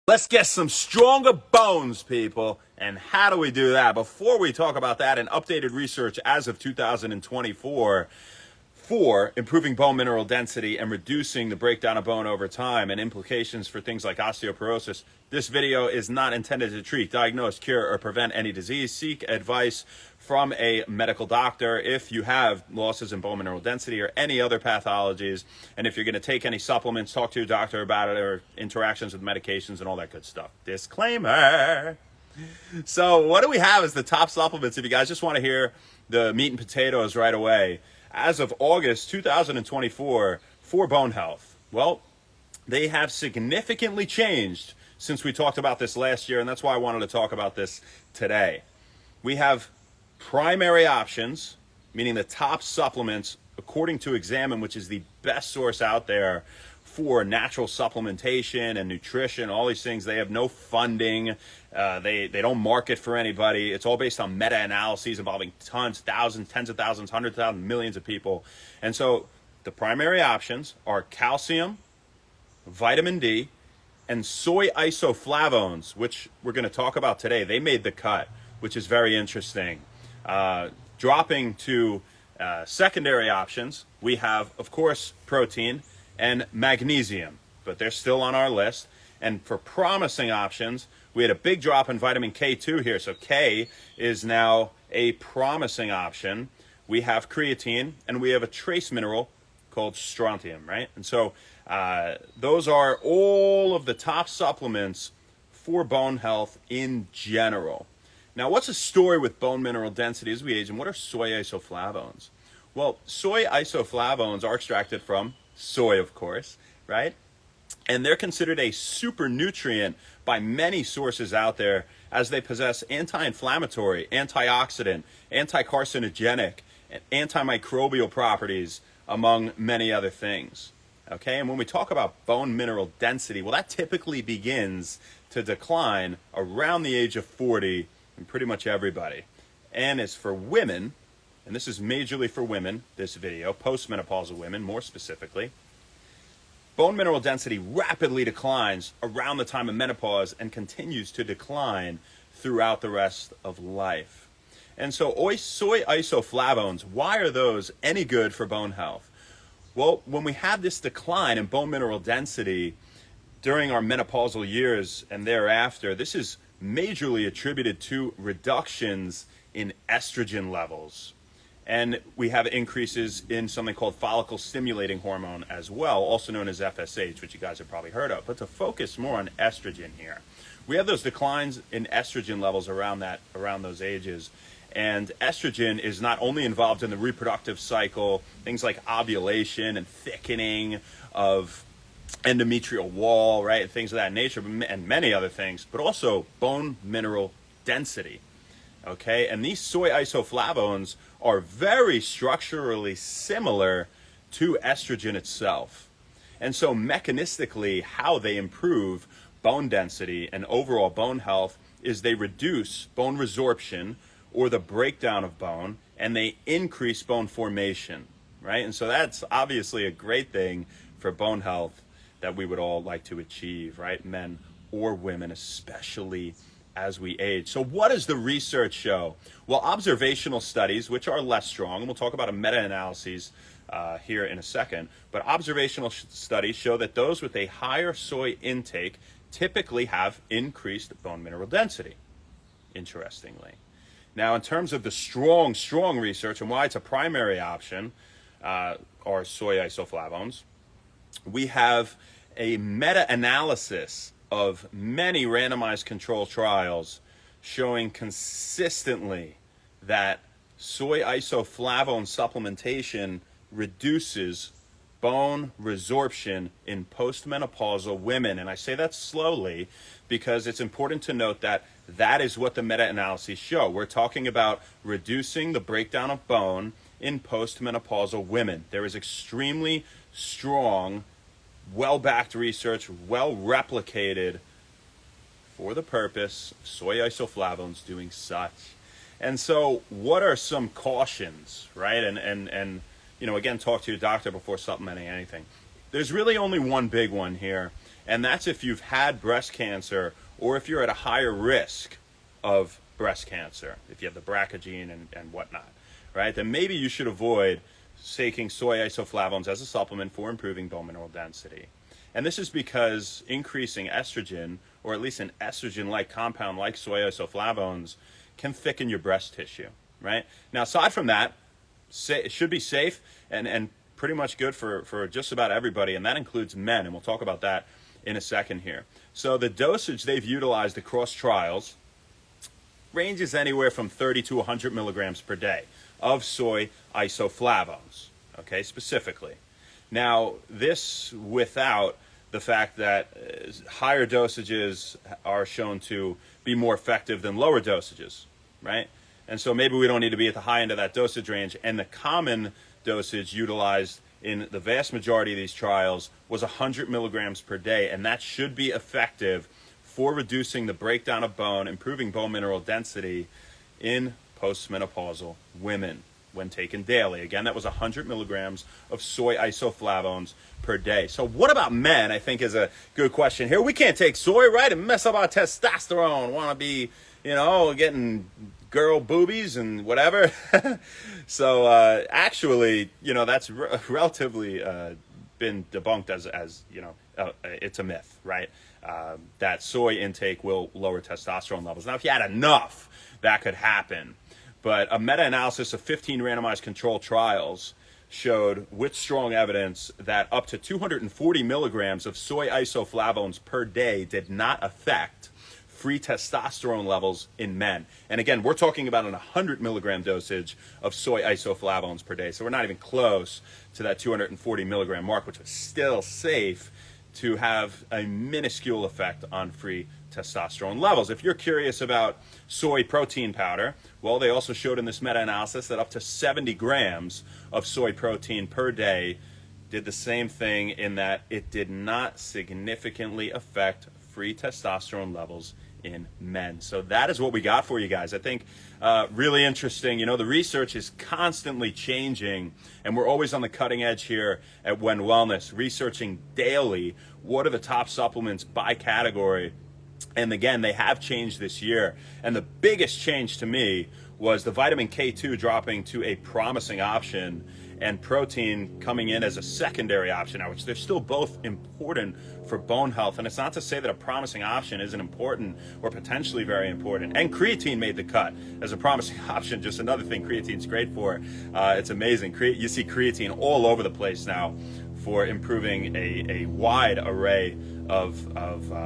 Let's get some stronger bones, people. And how do we do that? Before we talk about that, and updated research as of 2024 for improving bone mineral density and reducing the breakdown of bone over time and implications for things like osteoporosis. This video is not intended to treat, diagnose, cure, or prevent any disease. Seek advice from a medical doctor if you have losses in bone mineral density or any other pathologies. And if you're going to take any supplements, talk to your doctor about it, or interactions with medications and all that good stuff. Disclaimer. So what do we have as the top supplements if you guys just want to hear the meat and potatoes right away? As of August 2024 for bone health, well, they have significantly changed since we talked about this last year, and that's why I wanted to talk about this today. We have primary options, meaning the top supplements, according to Examine, which is the best source out there for natural supplementation and nutrition, all these things. They have no funding. They don't market for anybody. It's all based on meta-analyses involving tons, thousands, tens of thousands, hundreds of thousands, millions of people. And so the primary options are calcium, vitamin D, and soy isoflavones, which we're going to talk about today. They made the cut, which is very interesting. Dropping to secondary options, we have, of course, protein and magnesium, but they're still on our list. And for promising options, we had a big drop in vitamin K2 here. So K is now a promising option. We have creatine, and we have a trace mineral called strontium, right? And so those are all of the top supplements for bone health in general. Now, what's the story with bone mineral density as we age, and what are soy isoflavones? Well, soy isoflavones are extracted from soy, of course, right? And they're considered a super nutrient by many sources out there, as they possess anti-inflammatory, antioxidant, anti-carcinogenic, and antimicrobial properties, among many other things. Okay, and when we talk about bone mineral density, well, that typically begins to decline around the age of 40 in pretty much everybody. And as for women, and this is majorly for women, this video, postmenopausal women more specifically, bone mineral density rapidly declines around the time of menopause and continues to decline throughout the rest of life. And so soy isoflavones, why are those any good for bone health? Well, when we have this decline in bone mineral density during our menopausal years and thereafter, this is majorly attributed to reductions in estrogen levels. And we have increases in something called follicle stimulating hormone as well, also known as FSH, which you guys have probably heard of. But to focus more on estrogen here, we have those declines in estrogen levels around those ages. And estrogen is not only involved in the reproductive cycle, things like ovulation and thickening of endometrial wall, right, and things of that nature, and many other things, but also bone mineral density. Okay, and these soy isoflavones are very structurally similar to estrogen itself. And so mechanistically, how they improve bone density and overall bone health is they reduce bone resorption, or the breakdown of bone, and they increase bone formation, right? And so that's obviously a great thing for bone health that we would all like to achieve, right? Men or women, especially as we age. So what does the research show? Well, observational studies, which are less strong, and we'll talk about a meta-analysis here in a second, but observational studies show that those with a higher soy intake typically have increased bone mineral density, interestingly. Now, in terms of the strong research and why it's a primary option, are soy isoflavones, we have a meta-analysis of many randomized control trials showing consistently that soy isoflavone supplementation reduces bone resorption in postmenopausal women. And I say that slowly because it's important to note that that is what the meta-analyses show. We're talking about reducing the breakdown of bone in postmenopausal women. There is extremely strong, well-backed research, well-replicated for the purpose of soy isoflavones doing such. And so what are some cautions, right? And you know, again, talk to your doctor before supplementing anything. There's really only one big one here, And that's if you've had breast cancer or if you're at a higher risk of breast cancer, if you have the BRCA gene and whatnot, right? Then maybe you should avoid taking soy isoflavones as a supplement for improving bone mineral density. And this is because increasing estrogen, or at least an estrogen-like compound like soy isoflavones, can thicken your breast tissue, right? Now, aside from that, it should be safe and pretty much good for just about everybody, and that includes men, and we'll talk about that in a second here. So the dosage they've utilized across trials ranges anywhere from 30 to 100 milligrams per day of soy isoflavones, okay, specifically. Now, this without the fact that higher dosages are shown to be more effective than lower dosages, right? And so maybe we don't need to be at the high end of that dosage range, and the common dosage utilized in the vast majority of these trials was 100 milligrams per day, and that should be effective for reducing the breakdown of bone, improving bone mineral density in postmenopausal women when taken daily. Again, that was 100 milligrams of soy isoflavones per day. So what about men, I think, is a good question here. We can't take soy, right, and mess up our testosterone, want to be, getting girl boobies and whatever. So actually, that's relatively been debunked as it's a myth, right? That soy intake will lower testosterone levels. Now, if you had enough, that could happen. But a meta-analysis of 15 randomized controlled trials showed with strong evidence that up to 240 milligrams of soy isoflavones per day did not affect free testosterone levels in men. And again, we're talking about an 100 milligram dosage of soy isoflavones per day. So we're not even close to that 240 milligram mark, which is still safe to have a minuscule effect on free testosterone levels. If you're curious about soy protein powder, well, they also showed in this meta-analysis that up to 70 grams of soy protein per day did the same thing, in that it did not significantly affect free testosterone levels in men. So that is what we got for you guys. I think really interesting. The research is constantly changing, and we're always on the cutting edge here at When Wellness, researching daily what are the top supplements by category. And again, they have changed this year. And the biggest change to me was the vitamin K2 dropping to a promising option, and protein coming in as a secondary option now, which they're still both important for bone health. And it's not to say that a promising option isn't important or potentially very important. And creatine made the cut as a promising option. Just another thing creatine's great for. It's amazing. You see creatine all over the place now for improving a wide array of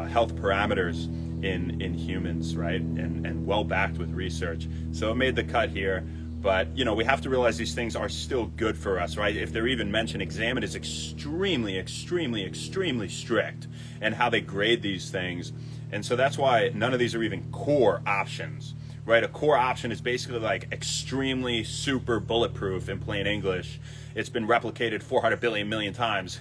health parameters in humans, right? And well backed with research. So it made the cut here. But, we have to realize these things are still good for us, right? If they're even mentioned, Examine is extremely, extremely, extremely strict in how they grade these things. And so that's why none of these are even core options, right? A core option is basically like extremely super bulletproof in plain English. It's been replicated 400 billion million times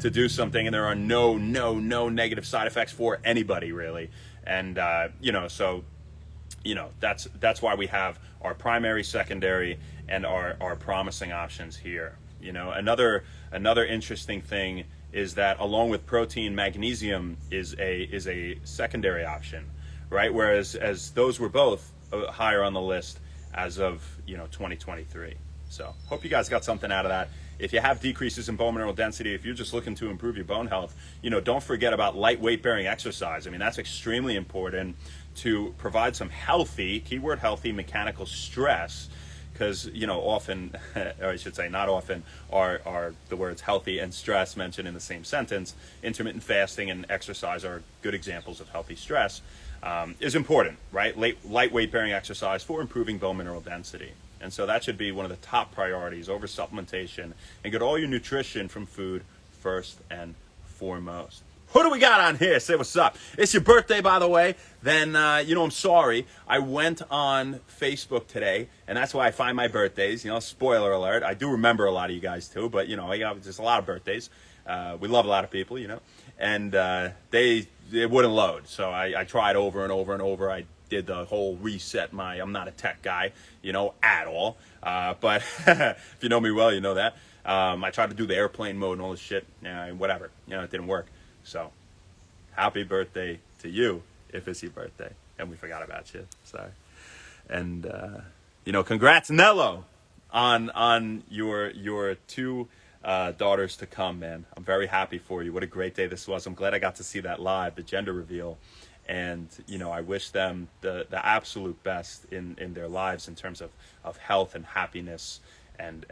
to do something, and there are no negative side effects for anybody, really. And, that's why we have our primary, secondary, and our promising options here. Another interesting thing is that along with protein, magnesium is a secondary option, right? Whereas those were both higher on the list as of 2023. So hope you guys got something out of that. If you have decreases in bone mineral density, if you're just looking to improve your bone health, don't forget about light weight bearing exercise. I mean, that's extremely important to provide some healthy, keyword healthy, mechanical stress, because often, or I should say not often, are the words healthy and stress mentioned in the same sentence. Intermittent fasting and exercise are good examples of healthy stress. Is important, right? Light weight bearing exercise for improving bone mineral density. And so that should be one of the top priorities over supplementation, and get all your nutrition from food first and foremost. Who do we got on here? Say what's up. It's your birthday, by the way. Then, I'm sorry. I went on Facebook today, and that's why I find my birthdays. Spoiler alert. I do remember a lot of you guys, too. But, I got just a lot of birthdays. We love a lot of people, And it wouldn't load. So I tried over and over and over. I did the whole reset. I'm not a tech guy, at all. But if you know me well, you know that. I tried to do the airplane mode and all this shit. Whatever. It didn't work. So happy birthday to you if it's your birthday. And we forgot about you. Sorry. And, congrats, Nello, on your two daughters to come, man. I'm very happy for you. What a great day this was. I'm glad I got to see that live, the gender reveal. And, I wish them the absolute best in their lives in terms of health and happiness and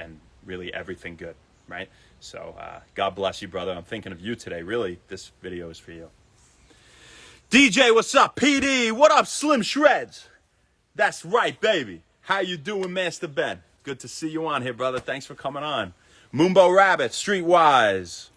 really everything good, right? So God bless you, brother. I'm thinking of you today. Really, this video is for you. DJ, what's up? PD, what up, Slim Shreds? That's right, baby. How you doing, Master Ben? Good to see you on here, brother. Thanks for coming on. Moombo Rabbit, Streetwise.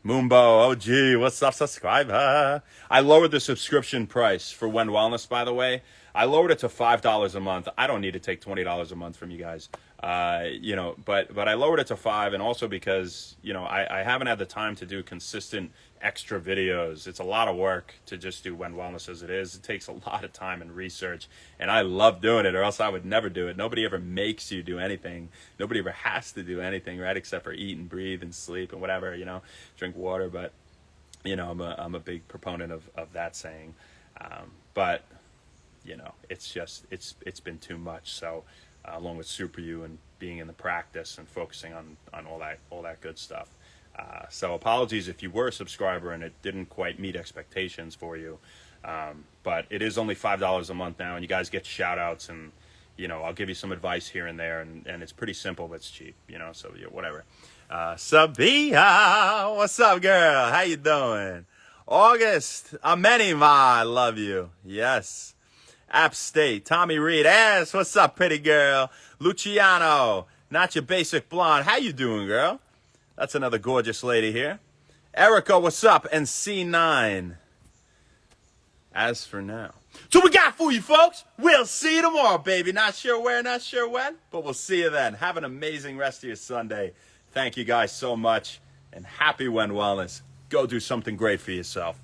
Moombo, OG, what's up, subscriber? I lowered the subscription price for When Wellness, by the way. I lowered it to $5 a month. I don't need to take $20 a month from you guys. But I lowered it to $5, and also because, I haven't had the time to do consistent extra videos. It's a lot of work to just do When Wellness as it is. It takes a lot of time and research, and I love doing it, or else I would never do it. Nobody ever makes you do anything. Nobody ever has to do anything, right? Except for eat and breathe and sleep and whatever, drink water. But, I'm a big proponent of that saying. But, it's been too much. So, along with Super U and being in the practice and focusing on all that good stuff. So apologies if you were a subscriber and it didn't quite meet expectations for you. But it is only $5 a month now, and you guys get shout outs, and, I'll give you some advice here and there, and it's pretty simple, but it's cheap, so whatever. Sabia, what's up, girl? How you doing? August, Amenima, I love you. Yes. App State, Tommy Reed, ass, what's up, pretty girl? Luciano, not your basic blonde. How you doing, girl? That's another gorgeous lady here. Erica, what's up? And C9. As for now. So we got for you, folks. We'll see you tomorrow, baby. Not sure where, not sure when, but we'll see you then. Have an amazing rest of your Sunday. Thank you guys so much, and happy When Wellness. Go do something great for yourself.